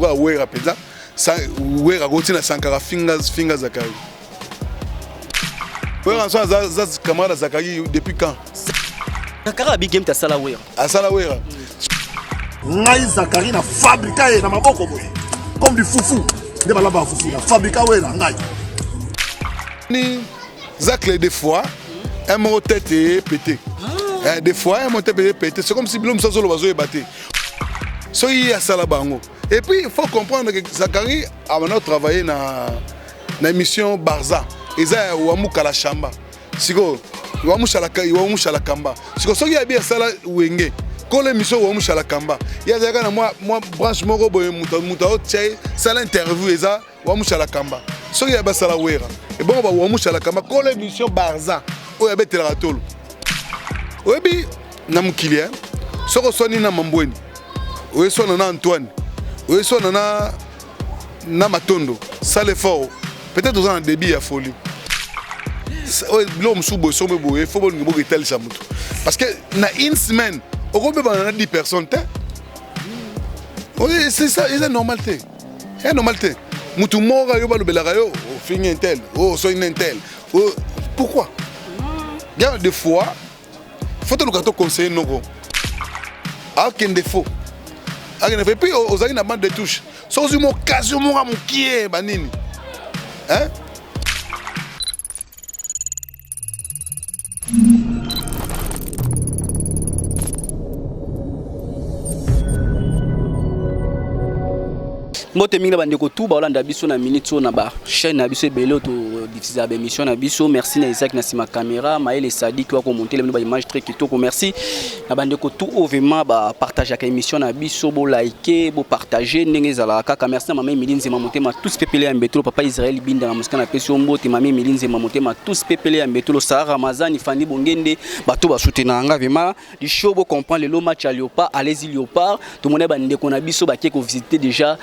loka wera peza wera goti na Sankara fingers Zakari wera so za camarade Zakari depuis quand Sankara big game ta sala wera asala wera ngai Zakari na fabrica na maboko boye comme du foufou de balaba foufou na fabrica wera ngai ni Zakle des fois un mot tête pété des fois un mot tête pété c'est comme si l'homme sans solo bazo est battu so il a sala bango et puis il faut comprendre que Zakari a maintenant travaillé na émission Barza eza wamuka la chamba siko wamusha la kamba siko so il a bien sala wenge ko l'émission wamusha la kamba il y a na moi branche moko boye muta tchai sala interview eza wamusha la kamba so il a ba sala wera et bon ba wamusha la kamba ko l'émission Barza o ya betela tolo oyebi na mukilia soko soni na mambweni oye sona na Antoine oye sona na Matondo ça l'effort peut-être aux en débit à folie l'homme sous boisson boye faut bon ngo tel ça mutu parce que na une semaine au gros ba na 10 personnes oui c'est ça c'est normalité c'est normalité mutu mora yo ba lo belaka yo fini intel oh so une intel pourquoi il y a des fois faut te le conseiller non aucun défaut et puis aux amis na bande de touche sans une occasion mon qui est banini hein Mote mingi bandeko tout ba olanda biso na minute na ba chaîne na biso ebele to diffuser ba émission na biso merci na Isaac na sima caméra Maël et Sadi qui va commenter les images très kitoko merci na bandeko tout vraiment ba partager la émission na biso bo liker bo partager ndenge zala kaka merci na mama Milinze Mamotema tous pepele ya mbetolo papa Israël binda na mosika na peso mbote mama Milinze Mamotema tous pepele ya mbetolo Sarah Ramazani Fandi Bongende bato ba soutenir nga vraiment du show bo comprendre le match à Léopard allez-y Léopard tout monde bandeko na biso ba ko visiter déjà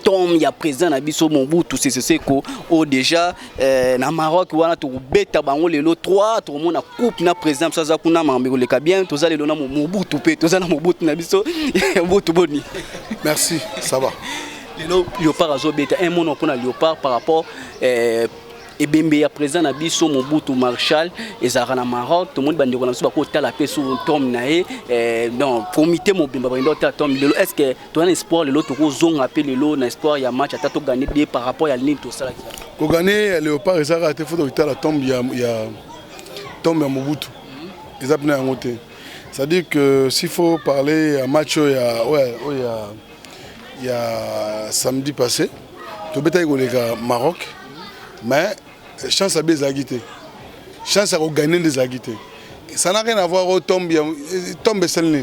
Tom il y a présent na biso Mobutu c'est ko o déjà na Maroc wana to beta bango lelo 3 to mona coupe na présent ça za kuna mambe le ka bien to za lelo na Mobutu pe to za na Mobutu na biso Mobutu boni merci ça va lelo Léopard azo beta un mot pour na Léopard par rapport et Bembe ya présent na biso Mobutu Marshall et Zara na Maroc tout le monde bandeko na biso ba ko tala pe sur Tom na non comité Mobimba ba ndo ta Tom lelo est-ce que tu as un espoir lelo to ko zonga pe lelo na espoir ya match ata to gagner des par rapport ya ligne to sala ko gagner Léopard Zara te faut to la tombe ya tombe ya Mobutu ezapna ya ngote c'est-à-dire que s'il faut parler à match il y a samedi passé to beta ko le Maroc mais chance à bien agiter chance à gagner des agités ça n'a rien à voir au tombe celle-là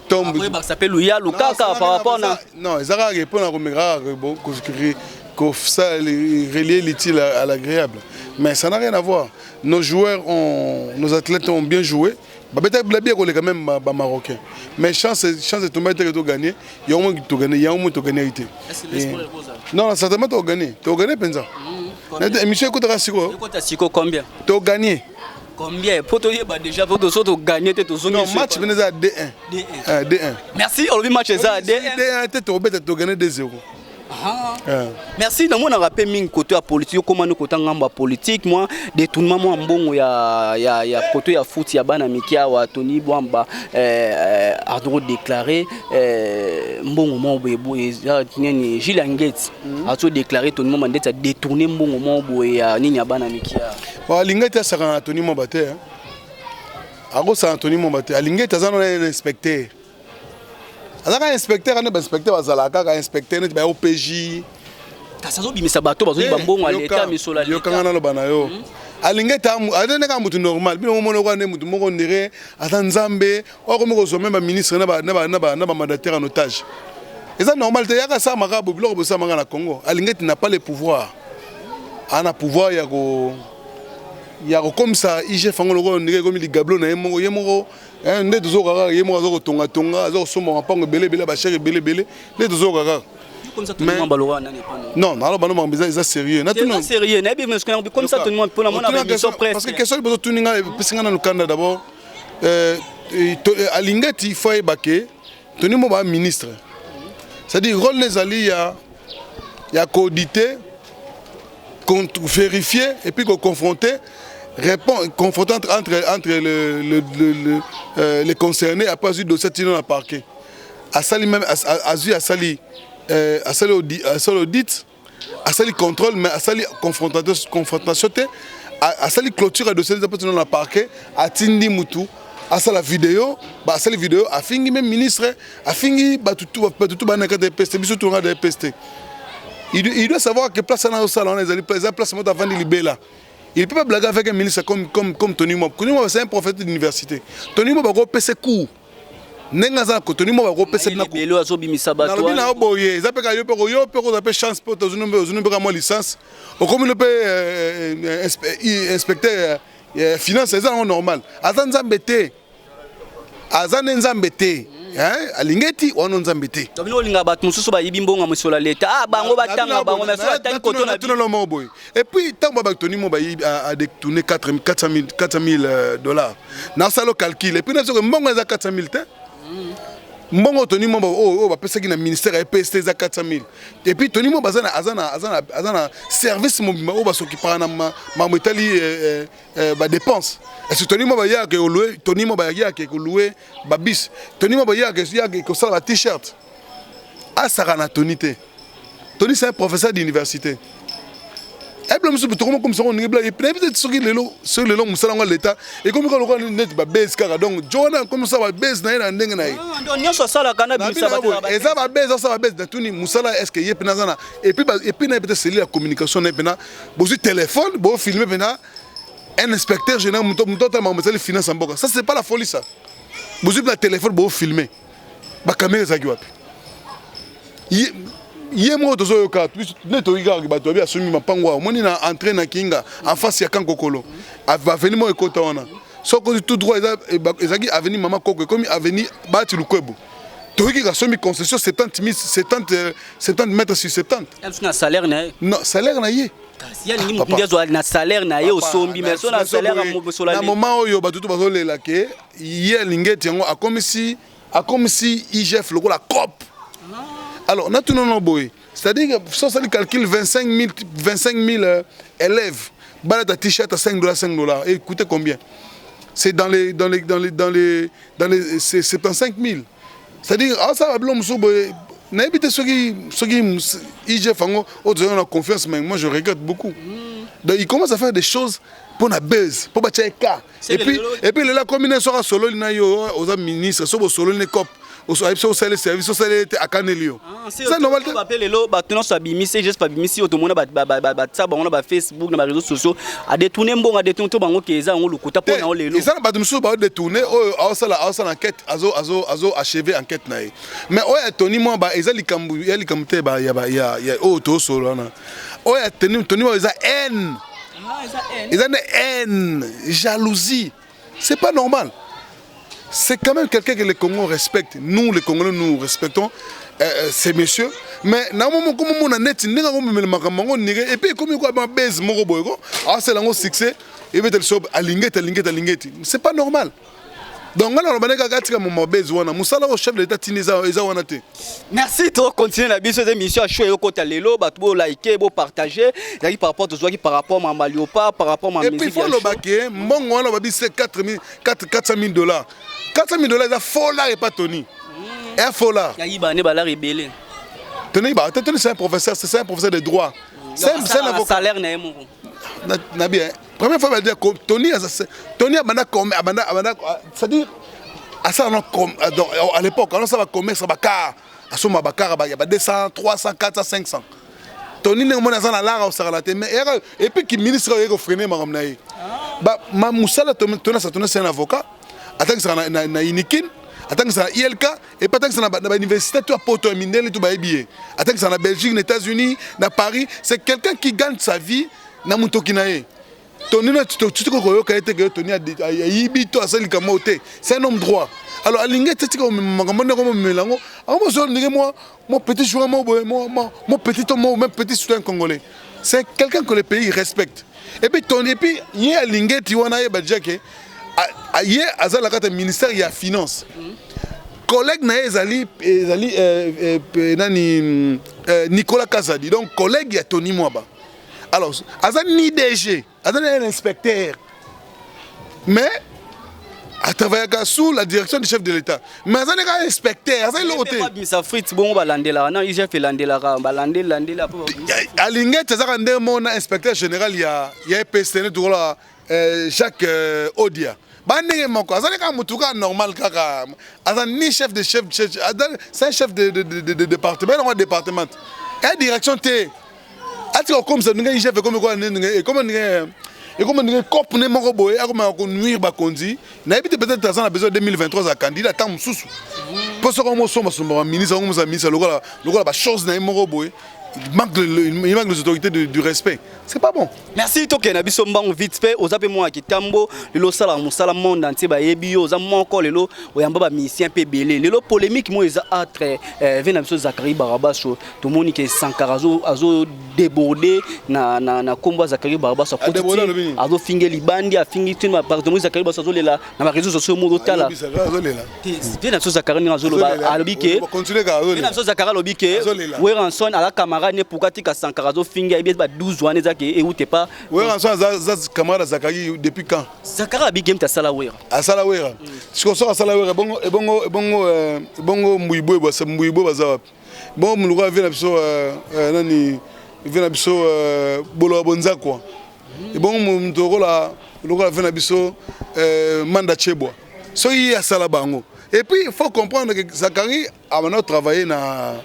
tombe après ça s'appelle Louia Lukaka par rapport à non ils ont répondre à Romera que ça relier l'utile à l'agréable mais ça n'a rien à voir nos joueurs nos athlètes ont bien joué peut-être bien qu'on est quand même marocain mais chance de tomber de gagner il y a au moins de gagner non certainement tu gagner pensa émission écoute Siko combien tu gagner combien pour te dire déjà pour te gagner tu non match venez à D1 merci on le match ça D1 tu gagner 2-0. Merci dans mon rappel ming côté politique comment nous côté ngamba politique moi détournement moi mbongo ya côté ya foot ya bana mikia wa Tony Bwamba ardro déclaré mbongo mo boyebo ni Gilles Angeti a tout déclaré Tony Bwamba ndeta détourner mbongo mo boy ya nini ya bana mikia wa lingeti saka Tony Bwamba te ago sa Tony Bwamba te lingeti azana na inspecteur azaka inspecteur ane ba inspecteur bazalaka ka inspecteur ne ba OPJ tasazo bimisa bato bazo bambongo aleta misola yo kangana lo bana yo alingeta adene ka mutu normal bino mono ko ne mutu moko ndire ata nzambe oko moko zo même ministre na ba mandataire en otage eza normal te yaka sa makabu biloko bo sa manga na Congo alingeti n'a pas le pouvoir ana pouvoir ya ko comme ça IG fango loko ndire comme li gablo na yemoko nde tozokaka yemo azo tonga azo somba mpango belé ba chéri belé nde tozokaka comme ça tout le monde balora nani non alors bano mambisa ça sérieux na tout sérieux na bien comme ça tout le monde pour la mona parce que question bezo tuninga pesinga na lukanda d'abord alingeti faut ebake toni mo ba ministre C'est-à-dire rôle les alliés il y a qu'auditer, vérifier et puis confronter, confronter entre les concernés après avoir dossier dans le parquet. À Sali même à Sali audit, à Sali contrôle, mais à Sali confrontation, à Sali clôture à dossier dans le parquet, à Tindi Moutou. À la vidéo, à la vidéo, à fingi même ministre, à fingi tout de peste, de peste. Il doit savoir que place dans le salon, les places sont avant de libérer. Il ne peut pas blaguer avec un ministre comme Tony Mob. Tony Mob c'est un prophète d'université. Tony Mob va repasser cours. Nengaza ko Tony Mob va repasser na cours. Belo azobimisa bato. Na bina oboye, za pe ka yo pe chance pour te mo licence. Au comme le peut inspecteur finance c'est normal. Azan Zambete. Azan Nzambete. Alingeti ono Nzambete. Dabino linga bato mususu ba yibimbonga musola leta. Ah bango batanga bango mais sola tangi koto na tout le monde boy. Et puis tant ba Tony Moba a détourné $400,000. Na salo calcul et puis na so mbongo za 400,000 te. Mbongo Tony Moba ba pesa ki na ministère et PST za 400,000. Et puis Tony Moba azana service mobile ba s'occuper na ma metali ba dépense. Et si Tony Moba ya ke louer, Tony Moba ya ke louer ba bis. Tony Moba ya ke ça la t-shirt. Ah Sarana Tony te. Tony c'est un professeur d'université. Et puis monsieur tout comme ça on est blague et peut-être sur le long musala ngol l'état et comme quand on net ba base kaka donc Jonah comme ça ba base na ndenge na. Donc nyonso sala kana bisa ba. Et ça va base de Tony musala est-ce que y pena zana et puis na peut-être c'est la communication na pena bozu téléphone bo filmer pena un inspecteur général muto ma les finances en boka. Ça c'est pas la folie ça. Bozu na téléphone bo filmer. Ba caméra za kiwapi. Yemo tozo yoka neto igari bato bi asumi mapangwa moni na entrer na kinga en face ya kankokolo avenue mo ekota wana soko tout droit ezaki avenue mama koko comme avenue bati lukwebo toki ka somi concession 70 mètres sur 70 na salaire na non salaire na ye ya ni mukundezo na salaire na ye osombi mais so na salaire mo sola na moment oyo bato to bazolela ke ye lingeti yango akomisi IGF logo la COP. Alors, nous avons boy. C'est-à-dire que si on calcule 25 000 élèves, balade à t-shirt à $5. Et écoutez combien? C'est dans les 75 000. C'est-à-dire, ça va bien, n'habitez ceux qui IGF ont confiance, mais moi je regrette beaucoup. Donc ils commencent à faire des choses pour la base, pour battre les cas. Et puis la combinaison sera solo, il y a aux ministres, solo, les copes. Au service à Canelio. C'est normal que appeler le bâton soit bimisi juste pas bimisi au tout monde ça on a Facebook dans les réseaux sociaux a détourner bon a détourner tout bango keza on le kota pour na le. Et ça ba musu ba détourner ça enquête azo achever enquête na. Mais oya Tony mo ba ezali kamute ba ya o to solo na. Oya Tony mo eza haine. Ils ont une haine, jalousie. C'est pas normal. C'est quand même quelqu'un que les Congolais respectent. Nous, les Congolais, nous respectons ces messieurs. Mais normalement, comme on a net, et puis comme on a baise moroboygo, c'est un succès. Et puis elle c'est pas normal. Donc on a chef de l'État merci de continuer la émission à choisir côté lelo batbo liker bo partager par rapport aux par rapport à Maliopa par rapport à et puis il faut le baquer mbongo on a dit c'est $400,000 $400,000 ça faux là et pas Tony et faux là ya ibane bala rebelle Tony c'est un professeur de droit c'est un avocat salaire na yemo na bien première fois dire Tony abanda c'est-à-dire à l'époque on ça va commerce bakar asoma bakar ba 200 300 400 500 Tony ne mona za la au saralaté mais et puis qui ministre yeko freiner ma ramnaï ba ma musala Tony c'est un avocat attends que ça na Inikin attends que ça ILK et pas tant que ça na université toi poto minel tout ba billet attends que ça na Belgique, les États-Unis, na Paris, c'est quelqu'un qui gagne sa vie na mutoki na ye. Tony tu que Tony a yibito asali kamote, c'est un homme droit. Alors alinga tete ko makamona ko melango, amo so ndenge moi petit joueur mon petit homme même petit citoyen congolais. C'est quelqu'un que le pays respecte. Et puis Tony et puis yé alinga ti wana ye badjake yé azala kata ministère ya finance. collègue na ezali nani Nicolas Kazadi, donc collègue ya Tony Mwaba. Alors azan ni DG, azan un inspecteur, mais a travaillé sous la direction du chef de l'État. Mais azan un inspecteur, azan l'autre. Misa Fritz bon balandela, non il fait landela, balandela. Alinget azan un inspecteur général ya PSN tout là Jacques Odia. Bandé moko azan ka mutuka normal kaka. Azan ni chef c'est un chef de département, non département. Et direction T. Ati comme ça nous chef comme quoi et comme nous cop ne moko boy comme on nuire ba kondi na habite peut-être ça a besoin de 2023 à candidat tant mususu pour ce qu'on sommes ministre comme ça ministre le ba chose na moko boy il manque les autorités du respect. C'est pas bon. Merci Toké Nabiso Mbang vite fait aux appels moi qui tambo le sala musala monde entier ba yebio za mon encore lelo oyamba ba mission pe belé lelo polémique moi eza atre vena biso Zakari Barabaso to monique Sankarazo azo débordé na combat Zakari Barabaso azo finge libandi a fingi tune appartement Zakari Barabaso azo lela na réseaux sociaux mo tala vena biso Zakari ngazo lo ba alobike vena biso Zakari alobike we ranson ala camarade ne pourquoi tika Sankarazo finge ebia ba 12 ans et où t'es pas. Ouais, en soi, camarade Zakari depuis quand? Zakari a big game ta Salawera. À Salawera. Si on sort à Salawera, bongo Mouibo, Bazawap. Bon, nous vient nani, vient abisso Bolo Bonza quoi. Et bon, nous vient abisso Manda Chebois. So il y a Salabango. Et puis il faut comprendre que Zakari a maintenant travaillé dans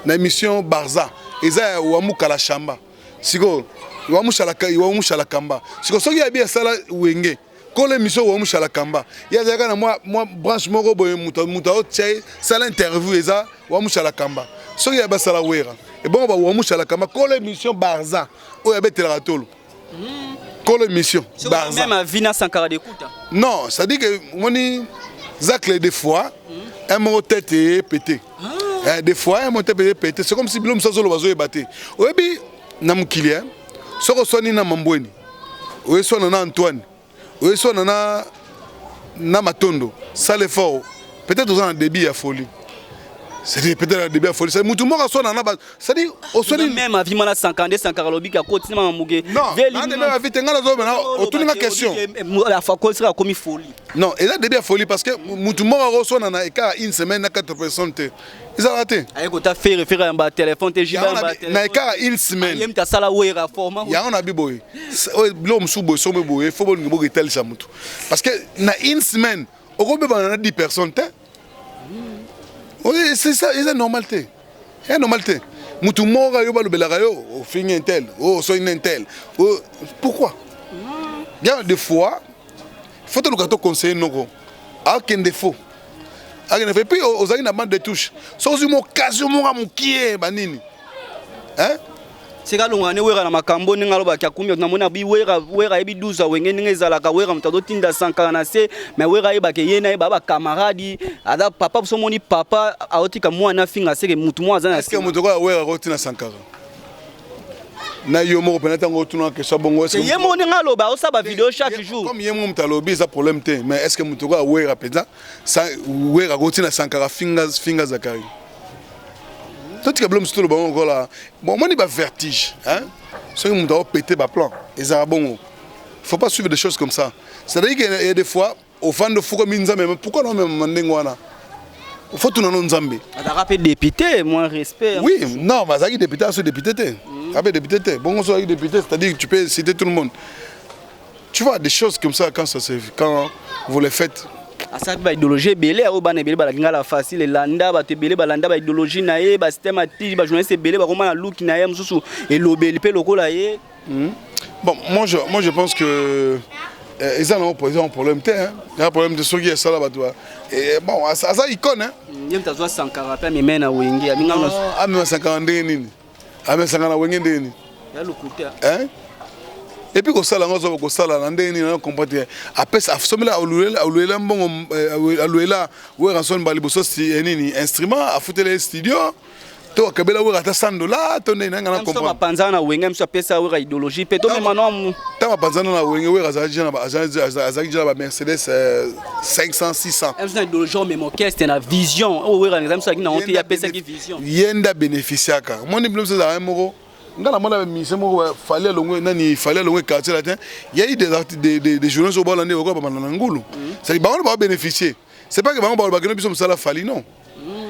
l'émission Barza. Et ça, Ouamou Kalachamba. Siko wamushala kamba siko soki ya bia sala wenge kole miso wamushala kamba ya zaka na moi branche moko boye muta o tchai sala interview eza wamushala kamba soki ya ba sala wera e bon ba wamushala kamba kole mission Barza o ya betela tolo kole mission Barza même Vina Sankara d'écoute. Non, ça dit que moni zacle des fois un mot tête est pété. Des fois un mot tête est pété, c'est comme si l'homme ça solo bazo ébatté. Oyebi na mukilia soko soni na mambweni oye sona na Antoine oye sona na Matondo ça l'effort peut-être aux en débit à folie c'est peut-être un débit à folie c'est mutu moko sona na ça dit au soni même à vimana 50 140 ka côté na muge non na même à vite ngala zo maintenant autour de question la fois quoi sera comme folie non et là débit à folie parce que mutu moko sona na eka une semaine na 4 personnes ils ont raté. Aïe, quand tu as fait référence à un téléphone, tu as dit une semaine. Il y a sala wera format. Il y a un habiboy. L'homme sous boy, sombre boy, il faut bon que tel chamutu. Parce que na une semaine, au gros on a 10 personnes. Oui, c'est ça, c'est normalité. C'est normalité. Mutu mora yo balu belarayo, au fin intel, au so intel. Pourquoi? Bien des fois, faut te le conseiller non. Aucun défaut. Et puis, aux amis, on a des touches. Sans une occasion, on a mon qui est, banini. Hein? C'est quand on est à ma cambo, on a un peu de wera ebi 12 wenge ninga la kawera mtado tinda sankanase mais wera eba ke yena baba camarade ada papa so moni papa aotika mwana finga seke mutu mwa zana est-ce que mutu ko wera rotina sankara na yo mo penata ngo tuna ke sabongo est-ce que yemo ninga loba o saba vidéo chaque jour comme yemo mtalobi ça problème te mais est-ce que mutu ko wera peza ça wera rotina sankara finga zakari tout que problème sur le bon là bon moi ni ba vertige hein ceux qui doivent péter ba plan et ça bon faut pas suivre des choses comme ça c'est-à-dire qu'il y a des fois au fan de fou comme nzambe mais pourquoi non même mandengwana faut tout non nzambe ada rappel député moins respect oui non mais ça qui député c'est député rappel député bon on député c'est-à-dire que tu peux citer tout le monde tu vois des choses comme ça quand vous les faites asa ba idéologie belé o bana belé ba ngala facile landa ba te belé ba landa ba idéologie na ye ba systématique ba journaliste belé ba comment look na ye mususu et lobeli pe lokola ye bon moi je pense que ils ont un problème hein il y a un problème de ceux qui est ça là ba toi et bon ça icône hein yem tazwa Sankara pe mais na wengi aminga no ame Sankara ndeni ame Sankara wengi ndeni ya lokuta hein et puis ko sala ngozo ko sala na ndeni na comprendre après ça somela aluela mbongo aluela we ranson baliboso si nini instrument a foutre studio to kabela we rata $100 to ndeni nga na comprendre panza na wenga mso pesa we idéologie pe to même non tant panzana na wenge we azaki jana ba Mercedes 500 600 le genre même orchestre na vision o we ngam so na honte ya pesa ki vision yenda bénéficiaka moni blum ça un moko ngala mona mission moko fallait longue nani fallait longue quartier latin il y a eu des journalistes au Bolande au ba na ngulu c'est ba on va bénéficier c'est pas que ba on ba que biso msala fali non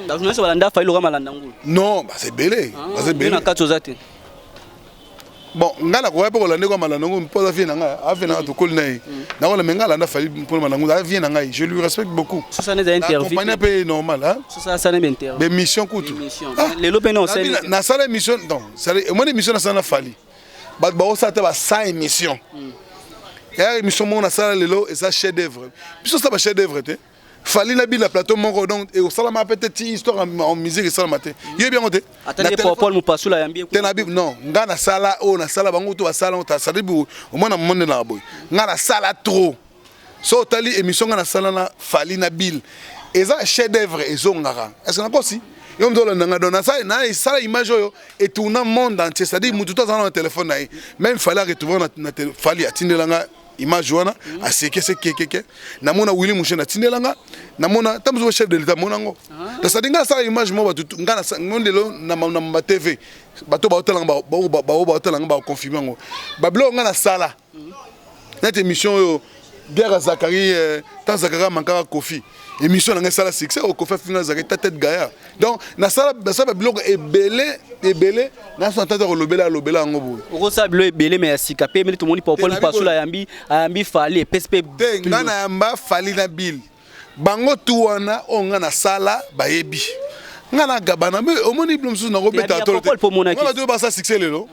ba journaliste balanda fali lo malanda ngulu non bah c'est belé c'est belé na katozate. Bon, ngala ko pa ko lande ko malanongo mpoza vie na nga avena to kol nai na wala menga landa fali pour malango vie na ngai je lui respecte beaucoup ça n'est interview compagnie peu normal hein ça n'est interview des missions kutu les lope non c'est na sala mission non c'est moi des missions na sala fali ba ça ta ba 100 émissions et émission mon na sala lelo et ça chef d'œuvre puis ça ba chef d'œuvre té fali na bi la plateau mon donc et au salama peut-être histoire en musique et ça matin il bien monté attendez Paul Mupasula yambi tenabi non nga na sala o na sala bango to basala on ta salibi au moins na monde na boy nga na sala trop so tali émission nga na sala na fali na bil et ça chef d'œuvre et zongara est-ce qu'on a aussi yom do na nga dona ça na sala image yo et tourner monde entier c'est-à-dire mutu to dans le téléphone même fallait retrouver na fali atindelanga image wana aseke se kekeke namona Willy Mushena tindelanga namona tamzo chef de l'état monango to sadinga sa image mo batu ngana ngondelo na TV bato ba hotelanga ba hotelanga ba confirmer ngo bablo ngana sala cette émission yo guerre Zakari tant Zakara mankara Kofi émission na sala succès au Kofi finga Zakari tête gaya donc na sala bablo ebele na so tata lobela ngo bo oko sa blo ebele mais asika pe mais tout le monde Paul Pasula yambi fali PSP ngana yamba fali na bil bango tuwana onga na sala bayebi ngana gabana mais omoni blum sous na robeta to ngana to ba sa succès lelo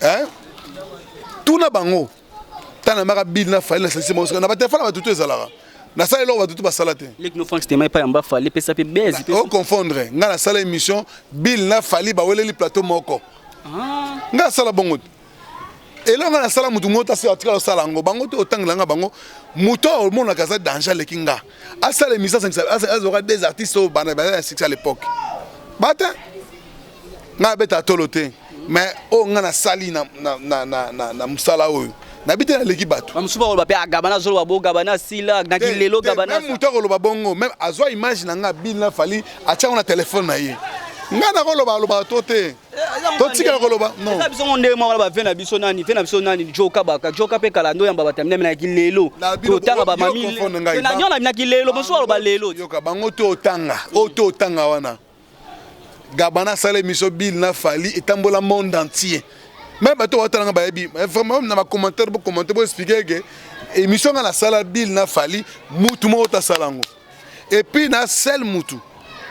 hein tuna bango tana maka bil na fali na succès mo na ba téléphone ba tutu ezalaka na sala lo ba tutu ba sala te les no francs tema pa yamba fali PSP base on confondre ngana sala émission bil na fali ba weleli plateau moko ngana sala bongo et là on a sala mutu ngota se atika sala ngo bango to otangela bango muto au monde kaza danger le kinga a sala émission aura des artistes au bana à l'époque bata na beta tolote mais o ngana sali na musala oyo na bité na leki bato bamusuba ko ba pe agabana zolo ba bo gabana sila na kilelo gabana même muto ko lo ba bongo même azwa image na nga bil na fali acha na téléphone na ye ngana ko lo ba tote to tika ko lo ba non na biso nde ma ba vena biso nani joka pe kala ndo yamba batamina na kilelo to tanga ba mami na nyona na kilelo musuba lo ba lelo yoka bango to tanga wana gabana sala miso bil na fali etambola monde entier même bato watanga ba yebi vraiment na ba commentaire bo expliquer que émission na sala bil na fali mutu mo ta salango et puis na sel mutu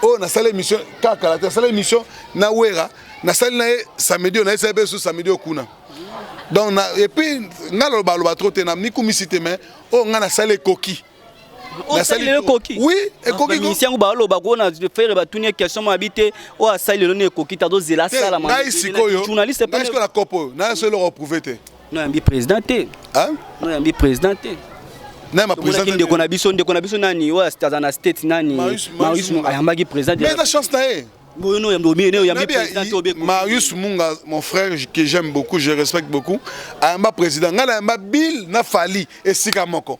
oh na sala émission kaka la sala émission na wera na sala na samedi na SB sur samedi okuna donc na et puis ngalo ba trop te na mikumisite mais oh ngana sala koki na sala koki oui et koki mission ba lo ba ko na faire ba tunia question ma habité o a sala le koki ta do zela sala ma journaliste pas est-ce que la copo na se le reprouver te non ambi présidenté hein non ambi présidenté na ma président de konabiso nani wa stazana state nani Marius ayambaki président mais la chance na e bono yambi président obeko Marius Munga mon frère que j'aime beaucoup je respecte beaucoup ayamba président ngala yamba Bill na fali esika moko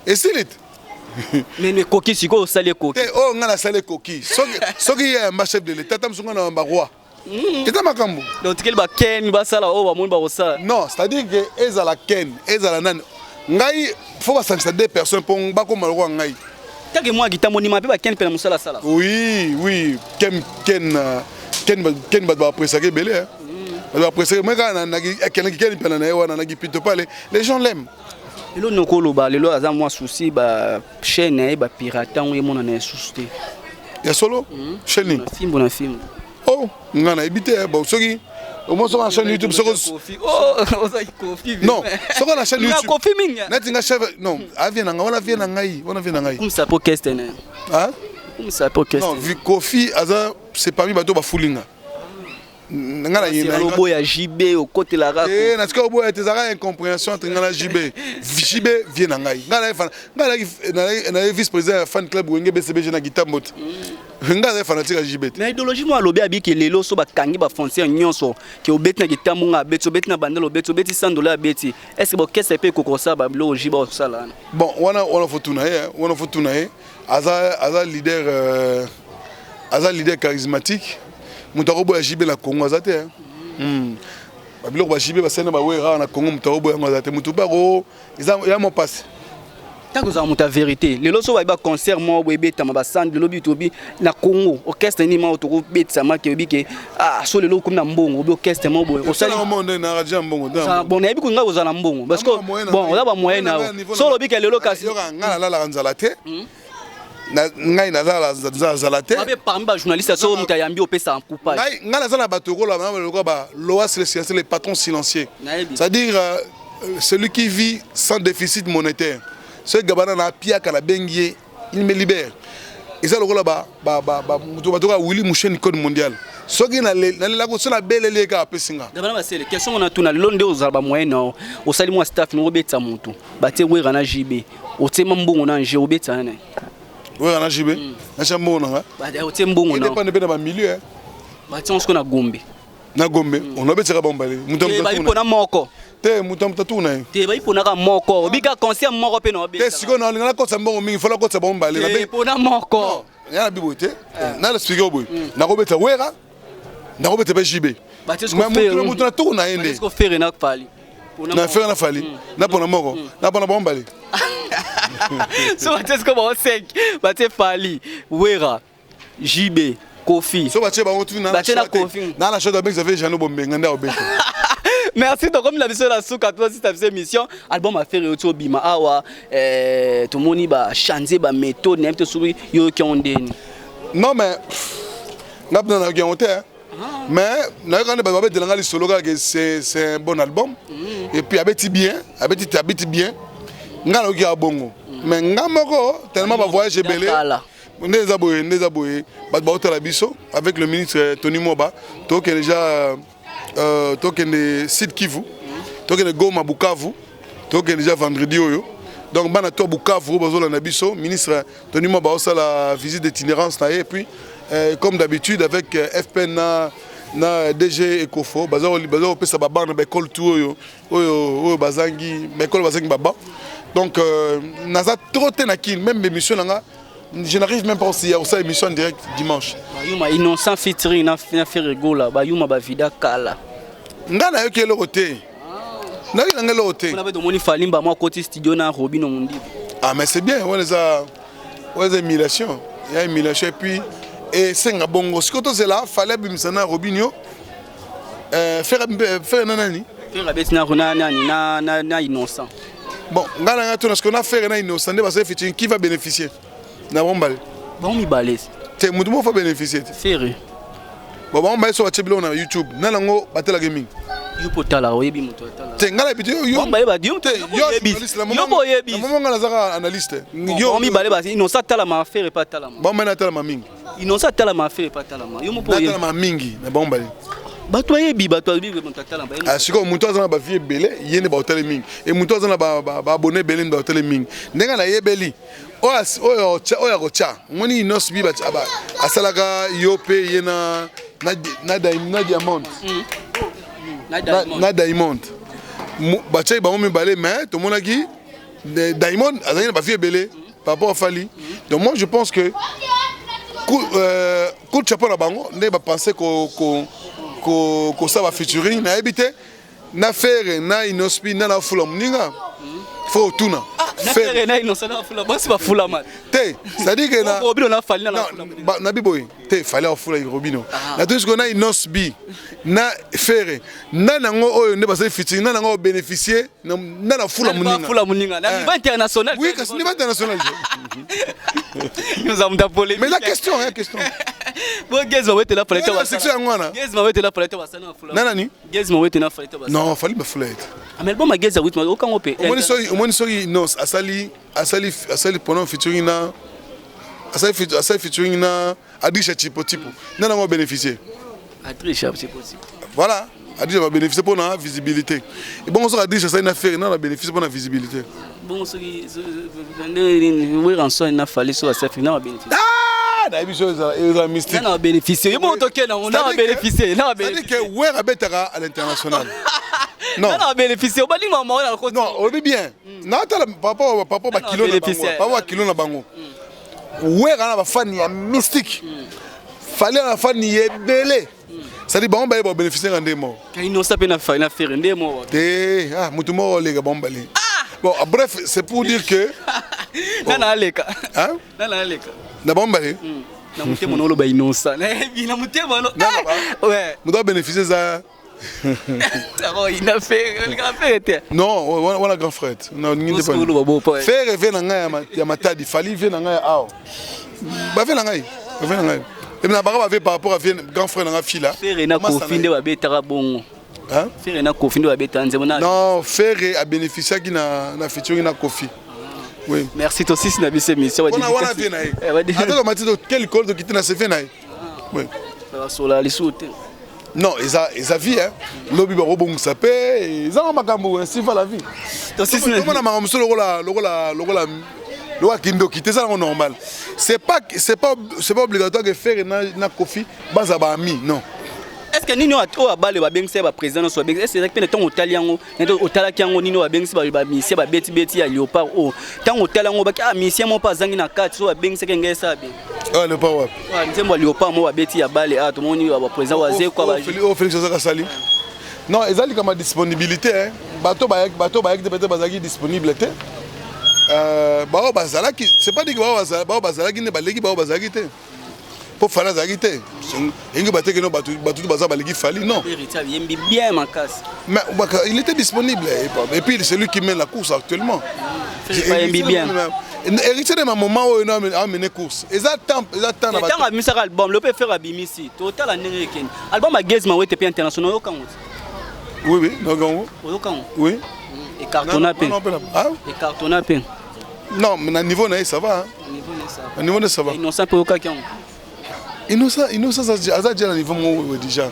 esilit mais koki siko sale koki oh ngala sale koki soki yamba chef de l'état tamsunga na ba roi eta makambo donc quel ba ken ba sala o ba mon ba osala non c'est-à-dire que ezala ken ezala nan ngai faut pas sanctionner deux personnes pour ba ko malwa ngai take moi gitambo ni mabe ba ken pena musala sala oui ken ba apprécier que belé hein ba apprécier moi quand na ken pena na wana na gipito pale les gens l'aiment lelo nokolo ba lelo aza moi souci ba chaîne ba piratant et mon na souci ya solo chaîne na film oh ngana ebité bon soki au moins sur la chaîne YouTube non sur la chaîne YouTube natinga chef non avien nga vient ngai comme ça pour question hein comme ça pour question non vu Kofi aza c'est parmi bato ba fulinga ngana yina lobo ya JB au côté la rap na ska obo ya tezara incompréhension entre ngana JB vient ngai ngana vice président fan club wenge BCBG na Gitambote nga fanatique à JB. Mais idéologie moi lobby abiki lelo so ba kangi ba foncier nyonso ke obeti na gitambu nga beti obeti na bandelo obeti $100 beti. Est-ce que orchestre peut kokosa ba bilo jiba osala. Bon, on fotuna ye. Aza leader charismatique. Mutarobo ya JB la Congo azate. Babilo ba JB ba sena ba wera na Congo mutarobo ya azate mutubaro ya mo passe. Tant que vous avez la vérité, les losos va concert moi bébé tamabasand le lobby tobi na Congo orchestre ni ma autoro bet sama ke biki ah so le lo comme na mbongo obi orchestre mo boy osali monde na radio mbongo bon na biku nga ozala mbongo parce que bon oza ba moyen na so lobi ke le lo kasi nga la nzala te na ngai na nzala te abe parmi ba journaliste so mutayambi opesa en coupage nga na zala bato ko la ba loa c'est les patrons silencieux, c'est-à-dire celui qui vit sans déficit monétaire. Ce gabana na pia kana bengie il me libère et ça le là ba Willy Mouchen code mondial so qui na la ko so na belle le ka pesinga d'abord ba c'est question on a tout na londe aux alba moyen no au sali moi staff no betsa muntu ba te wera na JB o te mbongo na nje o betsa na wera na JB na chambo na ba o te mbongo na dépend de ba milieu ba ti on se ko na Gombe on obetsa bombale mutam ba ipo na moko te mutam tatuna te ba ipo na ka moko obika concert moko pe no te siko na linga ko sambo mingi fola ko tsabomba bale na be ipo na moko ya bibo te na le expliquer boy na ko betsa wera na ko betsa ba JB ba te ko faire mutu na to na ende ko faire na fali na faire na fali na pona moko na pona bombale so ba te ko ba 5 ba te fali wera JB Kofi. So bache ba otu na Kofi. Na la shot avec ça fait Jeannot Bombenga nda obeta. Merci donc comme la mission la sous 14 cette émission album a fait retour bima awa tout moni ba changer ba méthode n'importe souris yo qui on deni. Non mais n'a pas na gagné mais na quand ba ba de langali solo que c'est un bon album et puis abeti bien bien ngala oki abongo mais ngamoko tellement ba voyage belé Ndeza boye batala biso avec le ministre Tony Moba toke déjà toke ne site Kivu toke ne Goma Bukavu toke déjà vendredi oyo donc bana to Bukavu bazola na biso ministre Tony Moba osa la visite d'itinérance na et puis comme d'habitude avec FPN na DG Ecofo bazo pesa baba na école tout oyo bazangi école bazangi baba donc naza trop tenakin même émission nga je n'arrive même pas aussi à ça émission direct dimanche. Yuma innocent featuring na faire rigola ba yuma ba vida kala. Ngana yoke le côté. Na ngana le côté. On avait demandé Falimba moi côté studio na Robino Mundi. Ah mais c'est bien, on les a émulation. Il y a émulation et puis et c'est un bongo. Ce que tu là, fallait bimsana Robinho faire nanani. Faire bête na innocent. Bon, ngana tout ce qu'on a fait na innocent parce que featuring qui va bénéficier. Na bombale. Bon mi balèze. Te mutu mo fa bénéficier. Ferré. Bon bombale so watchebilo na YouTube. Na lango batela gaming. Yo potala oyebi mutu atala. Te ngala bitu yo. Bombale ba dium te yo boyebi. Na momo ngala zaka analyste. Yo mi balé ba innocent tala ma faire pas tala ma. Bombale tala ma mingi. Innocent tala ma faire pas tala ma. Yo mo poye. Tala ma mingi na bombale. Bato yebi mutu atala ba. Ah siko mutu azana ba vie belé yene ba hotel mingi. Et mutu azana ba abonné belé ba hotel mingi. Ndenga na yebeli. Oya kocha ngoni inosbi ba aba asalaka yope yena na diamond na diamond bacha ba mo balé mais to monaki diamond azana ba vie belé par rapport à Fali. Donc moi je pense que coup de chapeau na bango ne ba penser ko ça va featuring na habité na faire na inosbi na la fula mninga faut tuna faire na innocent na fula basi ba fula man te c'est-à-dire que na Robino na Fali na fula na biboy te fallait fula Robino na tout ce qu'on a inosbi na faire na nango oyo ne ba se featuring na nango bénéficier na fula muninga na niveau international. Oui, c'est niveau international. Nous avons ta polémique. Mais la question bon Gez va être là pour les la section ngwana Gez va être là pour les basana fula nani Gez va être là pour les basana non fallait ba fula mais bon ma Gez a rythme aucun opé Omoni soki nos asali pendant featuring na asali featuring na Adrisha tipo nana ngo bénéficier Adrisha c'est possible voilà Adrisha va bénéficier pour la visibilité et bon on Adrisha ça na faire na bénéficier pour la visibilité bon soki oui rançon na fallait so ça finir bénéficier Ah, na biso eza mystique. Na bénéficier. Yo mo toke na on a bénéficier. Na C'est-à-dire que ouais abetaka à l'international. Non. Na bénéficier. Ba linga ma na ko. Non, on bien. Na tala papa ba kilo na bango. Papa kilo na bango. Ouais kana ba fan ya mystique. Fallait la fan y belé. Ça dit bon ba bénéficier en démo. Ka innocent pe na faire ndemo. Ah, mutu mo les gars bon balé. Bon, bref, c'est pour dire que Nana aleka. Hein? Nana aleka. Na bon balé. Na mutema no lo ba innocent. Na mutema no. Ouais. Mu doit bénéficier ça. Il a fait le grand frère. Non, on a grand frère. Non, ni pas. Faire rêver na ngai ya matadi, fali vient na ngai ao. Ba vient na ngai. Ba vient na ngai. Et na baka ba par rapport à grand frère na nga fila. Faire na kofinde ba betara bongo. Hein? Faire na kofinde ba betara nzemona. Non, faire a bénéficié qui na featuring na Kofi. Oui. Merci toi aussi na bise mission. On a vient na. Attends, Mathieu, quel col de quitter na se fait na. Oui. Ça va sur la lisute. Non, ils a vie hein. Lobby ba robong sapé, ils ont makambo, c'est pas la vie. Comment na makambo so le kindo quitter ça normal. C'est pas obligatoire de faire na Kofi baza ba ami, non. Est-ce que nino ato abale ba bengse ba président so bengse est-ce que ton otaliango neto otalaki yango nino ba bengse ba misi ba beti ya Léopard o tant otalango ba ka misi mo pa zangi na kati so ba bengse ke ngesa be. Ah le pas ouais. Ah nzembo Léopard mo ba beti ya bale a to moni ba président wa ze kwa ba. Félix Oza Sali. Non, ils ont comme disponibilité hein. Bateau ba peut-être bazaki disponibilité. Ba bazalaki, c'est pas dit que ba bazalaki ne ba legi ba bazaki te. Pour faire la zagité. Il fallait non. Mais il était disponible. Et puis c'est lui qui mène la course actuellement. Héritier de ma maman où il a mené course. Et ça temps. Album, le peut faire à Bimisi. Total américain. Album à Gezma où était international au Congo. Oui, au Congo. Oui. Et cartonné. Et cartonné. Non, mais à niveau ça va. À niveau ça va. Innocent pour aucun. Innocent ça a déjà un niveau déjà.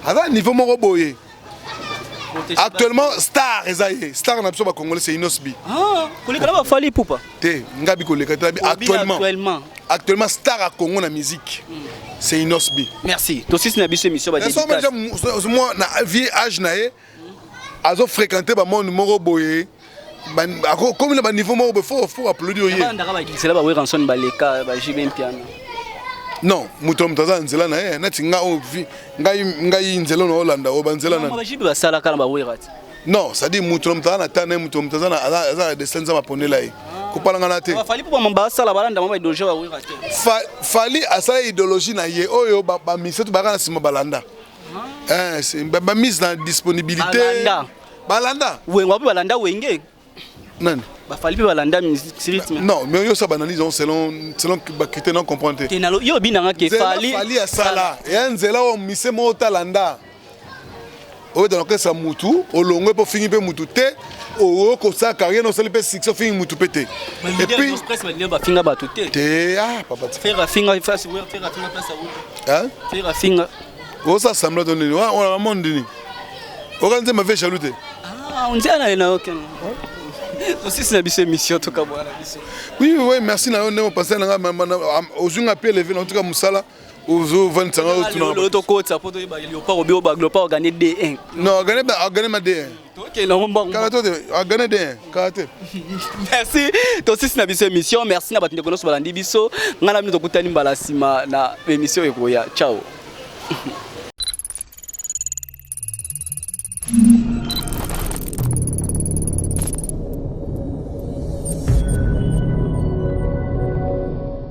À un niveau boyé. Actuellement star ezaye. Star na biso ba congolais c'est Inosbi. Ah, koleka ba fali poupa. Te, ngabi koleka actuellement star à Congo na musique. C'est Inosbi. Merci. To six na biso émission ba dédicace. Moi na vie âge naé azo fréquenter ba monde moko boyé. Comme le niveau moko faut applaudir yé. Ndaka ba c'est là ba ranson baleka ba jibem piano. Non, mutom taza nzela na ye nati nga ovi ngai nzela na Hollanda obanzela na. Ba jibi ba sala kana ba werati. Non, ça dit mutom taza na tane mutom taza na aza descendre za maponela ye. Ko pala ngana te. Fali pour ba sala balanda ba idéologie ba werati. Fali asa idéologie na ye oyo ba misetu ba kana sima balanda. C'est ba mise na disponibilité. Balanda. Oui, on va balanda wenge. Non. Ba fali pe balanda rythme. Non, mais yo ça banalise selon ba critère non comprendre. Yo binanga ke fali a sala. Et nzela o mise mo talanda. O dans que ça mutu, o longo pour finir pe mutu te, o ko sa carrière no sele pe six finir mutu pété. Et puis express ba finga ba tout te. Ah, papa. Faire finga face faire finga place à où? Hein? Faire finga. O ça semble donner. On a monde ni. Organiser ma vie jaloute. Ah, on dit na aucun. Aussi c'est une mission tout comme moi. Oui, merci na on passer na ozunga pe lever en tout cas musala ozo 25 ans tout le to coach ça pour ba Léopard gagner D1. Non, gagner ma D1. OK, non bon. Karato gagner D1, karaté. Merci. To aussi c'est une mission, merci na batinde kono so balandi biso. Ngana mino to kutani mbala sima na émission ekoya. Ciao.